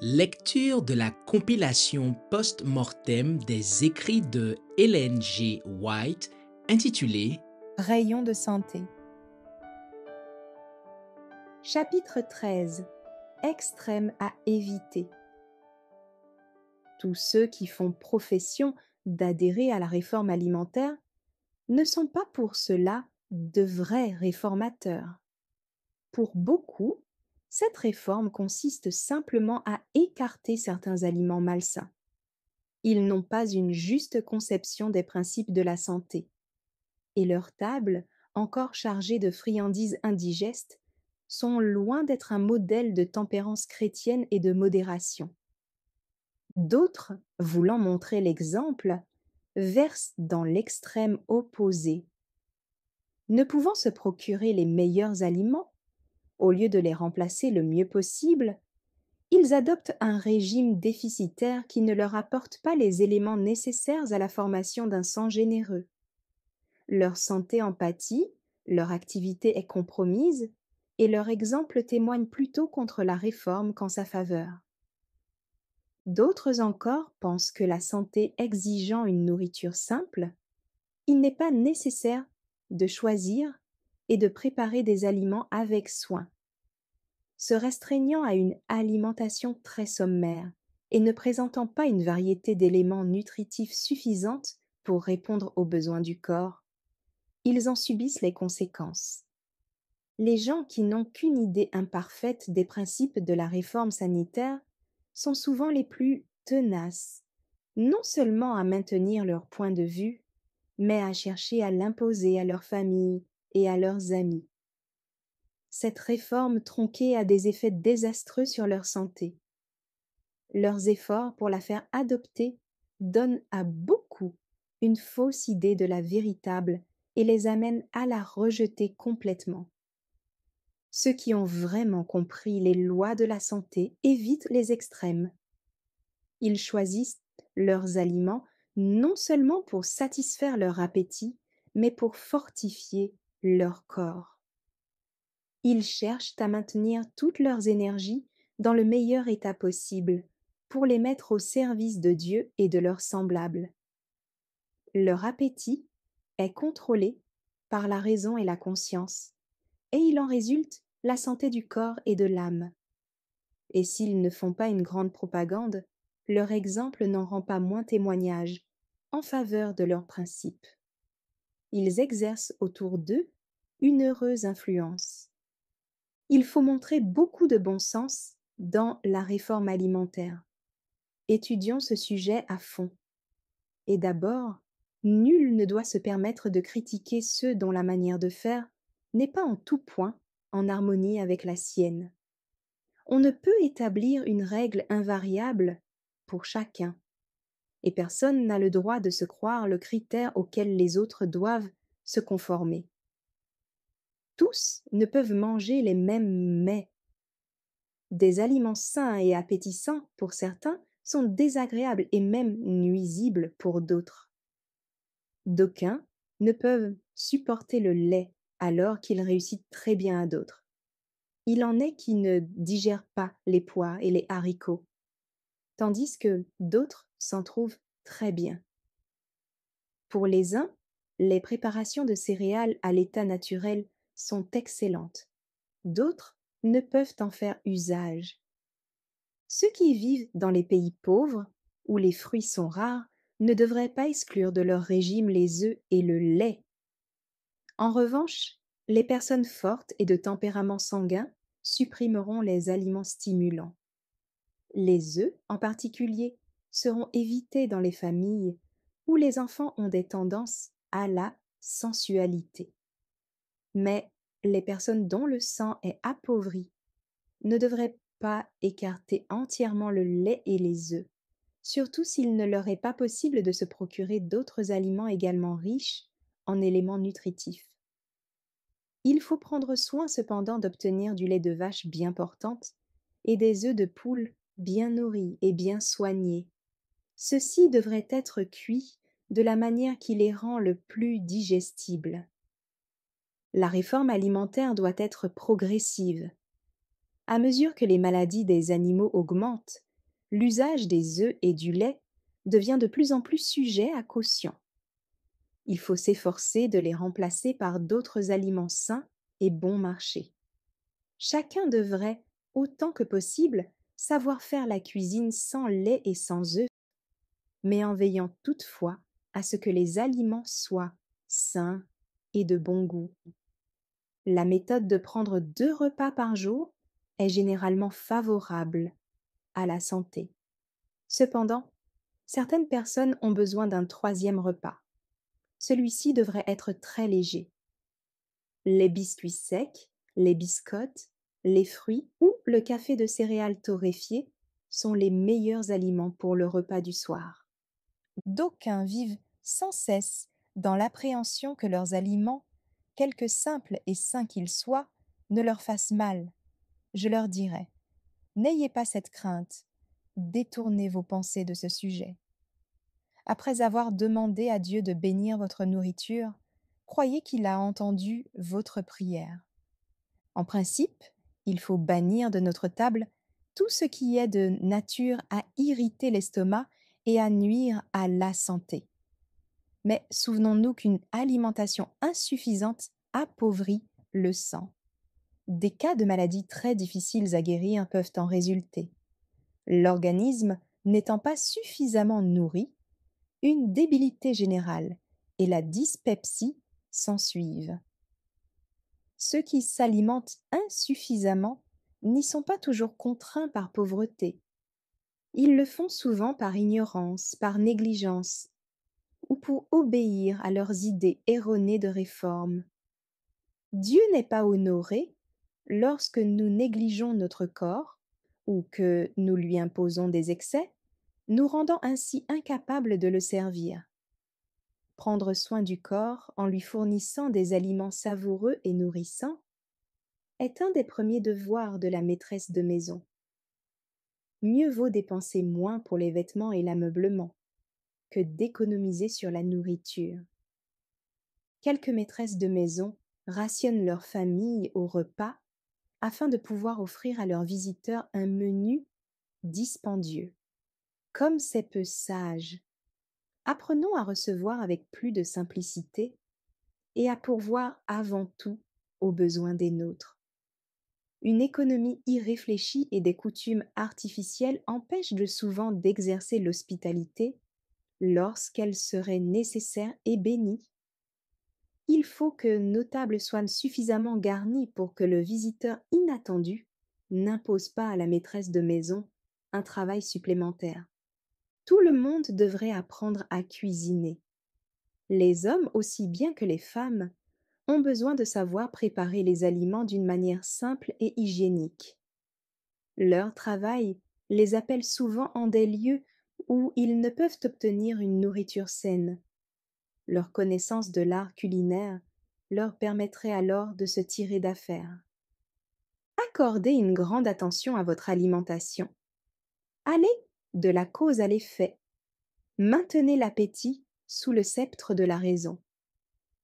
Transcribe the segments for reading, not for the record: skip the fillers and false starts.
Lecture de la compilation post-mortem des écrits de Ellen G. White intitulée Rayons de santé. Chapitre 13. Extrêmes à éviter. Tous ceux qui font profession d'adhérer à la réforme alimentaire ne sont pas pour cela de vrais réformateurs. Pour beaucoup, cette réforme consiste simplement à écarter certains aliments malsains. Ils n'ont pas une juste conception des principes de la santé. Et leurs tables, encore chargées de friandises indigestes, sont loin d'être un modèle de tempérance chrétienne et de modération. D'autres, voulant montrer l'exemple, versent dans l'extrême opposé. Ne pouvant se procurer les meilleurs aliments, au lieu de les remplacer le mieux possible, ils adoptent un régime déficitaire qui ne leur apporte pas les éléments nécessaires à la formation d'un sang généreux. Leur santé en pâtit, leur activité est compromise, et leur exemple témoigne plutôt contre la réforme qu'en sa faveur. D'autres encore pensent que la santé exigeant une nourriture simple, il n'est pas nécessaire de choisir et de préparer des aliments avec soin. Se restreignant à une alimentation très sommaire et ne présentant pas une variété d'éléments nutritifs suffisante pour répondre aux besoins du corps, ils en subissent les conséquences. Les gens qui n'ont qu'une idée imparfaite des principes de la réforme sanitaire sont souvent les plus tenaces, non seulement à maintenir leur point de vue, mais à chercher à l'imposer à leur famille et à leurs amis. Cette réforme tronquée a des effets désastreux sur leur santé. Leurs efforts pour la faire adopter donnent à beaucoup une fausse idée de la véritable et les amènent à la rejeter complètement. Ceux qui ont vraiment compris les lois de la santé évitent les extrêmes. Ils choisissent leurs aliments non seulement pour satisfaire leur appétit, mais pour fortifier leur corps. Ils cherchent à maintenir toutes leurs énergies dans le meilleur état possible, pour les mettre au service de Dieu et de leurs semblables. Leur appétit est contrôlé par la raison et la conscience, et il en résulte la santé du corps et de l'âme. Et s'ils ne font pas une grande propagande, leur exemple n'en rend pas moins témoignage en faveur de leurs principes. Ils exercent autour d'eux une heureuse influence. Il faut montrer beaucoup de bon sens dans la réforme alimentaire. Étudions ce sujet à fond. Et d'abord, nul ne doit se permettre de critiquer ceux dont la manière de faire n'est pas en tout point en harmonie avec la sienne. On ne peut établir une règle invariable pour chacun, et personne n'a le droit de se croire le critère auquel les autres doivent se conformer. Tous ne peuvent manger les mêmes mets. Des aliments sains et appétissants pour certains sont désagréables et même nuisibles pour d'autres. D'aucuns ne peuvent supporter le lait alors qu'il réussit très bien à d'autres. Il en est qui ne digèrent pas les pois et les haricots, tandis que d'autres s'en trouvent très bien. Pour les uns, les préparations de céréales à l'état naturel sont excellentes. D'autres ne peuvent en faire usage. Ceux qui vivent dans les pays pauvres, où les fruits sont rares, ne devraient pas exclure de leur régime les œufs et le lait. En revanche, les personnes fortes et de tempérament sanguin supprimeront les aliments stimulants. Les œufs, en particulier, seront évités dans les familles où les enfants ont des tendances à la sensualité. Mais les personnes dont le sang est appauvri ne devraient pas écarter entièrement le lait et les œufs, surtout s'il ne leur est pas possible de se procurer d'autres aliments également riches en éléments nutritifs. Il faut prendre soin cependant d'obtenir du lait de vache bien portante et des œufs de poule bien nourris et bien soignés. Ceux-ci devraient être cuits de la manière qui les rend le plus digestibles. La réforme alimentaire doit être progressive. À mesure que les maladies des animaux augmentent l'usage des œufs et du lait devient de plus en plus sujet à caution. Il faut s'efforcer de les remplacer par d'autres aliments sains et bon marché. Chacun devrait, autant que possible, savoir faire la cuisine sans lait et sans œufs, mais en veillant toutefois à ce que les aliments soient sains et de bon goût. La méthode de prendre 2 repas par jour est généralement favorable à la santé. Cependant, certaines personnes ont besoin d'un troisième repas. Celui-ci devrait être très léger. Les biscuits secs, les biscottes, les fruits ou le café de céréales torréfié sont les meilleurs aliments pour le repas du soir. D'aucuns vivent sans cesse dans l'appréhension que leurs aliments, quelque simples et sains qu'ils soient, ne leur fassent mal. Je leur dirai: n'ayez pas cette crainte, détournez vos pensées de ce sujet. Après avoir demandé à Dieu de bénir votre nourriture, croyez qu'il a entendu votre prière. En principe, il faut bannir de notre table tout ce qui est de nature à irriter l'estomac et à nuire à la santé. Mais souvenons-nous qu'une alimentation insuffisante appauvrit le sang. Des cas de maladies très difficiles à guérir peuvent en résulter. L'organisme n'étant pas suffisamment nourri, une débilité générale et la dyspepsie s'ensuivent. Ceux qui s'alimentent insuffisamment n'y sont pas toujours contraints par pauvreté. Ils le font souvent par ignorance, par négligence, ou pour obéir à leurs idées erronées de réforme. Dieu n'est pas honoré lorsque nous négligeons notre corps ou que nous lui imposons des excès, nous rendant ainsi incapables de le servir. Prendre soin du corps en lui fournissant des aliments savoureux et nourrissants est un des premiers devoirs de la maîtresse de maison. Mieux vaut dépenser moins pour les vêtements et l'ameublement que d'économiser sur la nourriture. Quelques maîtresses de maison rationnent leur famille au repas afin de pouvoir offrir à leurs visiteurs un menu dispendieux. Comme c'est peu sage, apprenons à recevoir avec plus de simplicité et à pourvoir avant tout aux besoins des nôtres. Une économie irréfléchie et des coutumes artificielles empêchent de souvent d'exercer l'hospitalité lorsqu'elle serait nécessaire et bénie. Il faut que nos tables soient suffisamment garnies pour que le visiteur inattendu n'impose pas à la maîtresse de maison un travail supplémentaire. Tout le monde devrait apprendre à cuisiner. Les hommes aussi bien que les femmes ont besoin de savoir préparer les aliments d'une manière simple et hygiénique. Leur travail les appelle souvent en des lieux où ils ne peuvent obtenir une nourriture saine. Leur connaissance de l'art culinaire leur permettrait alors de se tirer d'affaire. Accordez une grande attention à votre alimentation. Allez de la cause à l'effet. Maintenez l'appétit sous le sceptre de la raison.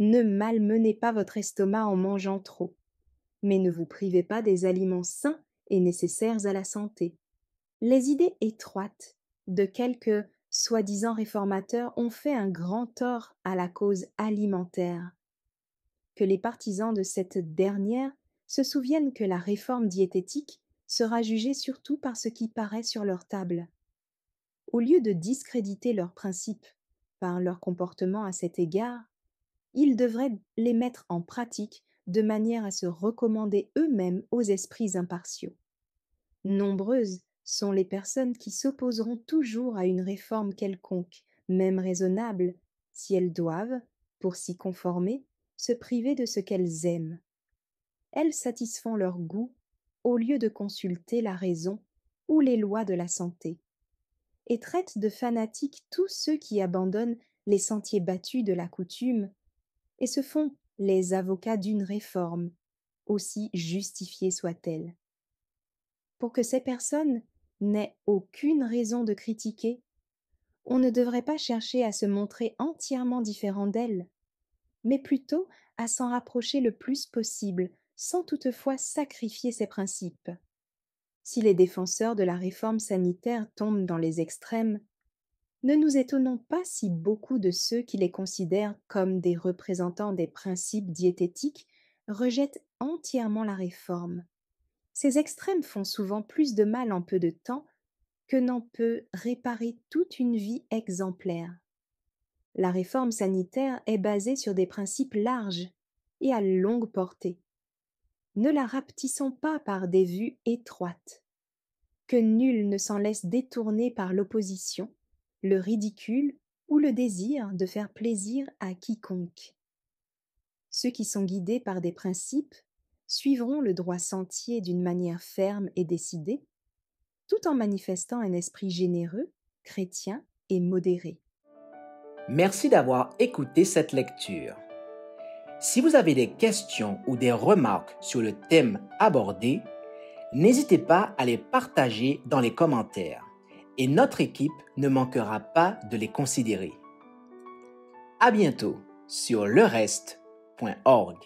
Ne malmenez pas votre estomac en mangeant trop, mais ne vous privez pas des aliments sains et nécessaires à la santé. Les idées étroites de quelques soi-disant réformateurs ont fait un grand tort à la cause alimentaire. Que les partisans de cette dernière se souviennent que la réforme diététique sera jugée surtout par ce qui paraît sur leur table. Au lieu de discréditer leurs principes par leur comportement à cet égard, ils devraient les mettre en pratique de manière à se recommander eux-mêmes aux esprits impartiaux. Nombreuses sont les personnes qui s'opposeront toujours à une réforme quelconque, même raisonnable, si elles doivent, pour s'y conformer, se priver de ce qu'elles aiment. Elles satisfont leur goût au lieu de consulter la raison ou les lois de la santé, et traitent de fanatiques tous ceux qui abandonnent les sentiers battus de la coutume et se font les avocats d'une réforme, aussi justifiée soit-elle. Pour que ces personnes n'aient aucune raison de critiquer, on ne devrait pas chercher à se montrer entièrement différent d'elles, mais plutôt à s'en rapprocher le plus possible, sans toutefois sacrifier ses principes. Si les défenseurs de la réforme sanitaire tombent dans les extrêmes, ne nous étonnons pas si beaucoup de ceux qui les considèrent comme des représentants des principes diététiques rejettent entièrement la réforme. Ces extrêmes font souvent plus de mal en peu de temps que n'en peut réparer toute une vie exemplaire. La réforme sanitaire est basée sur des principes larges et à longue portée. Ne la rapetissons pas par des vues étroites. Que nul ne s'en laisse détourner par l'opposition, le ridicule ou le désir de faire plaisir à quiconque. Ceux qui sont guidés par des principes suivront le droit sentier d'une manière ferme et décidée, tout en manifestant un esprit généreux, chrétien et modéré. Merci d'avoir écouté cette lecture. Si vous avez des questions ou des remarques sur le thème abordé, n'hésitez pas à les partager dans les commentaires et notre équipe ne manquera pas de les considérer. À bientôt sur lereste.org.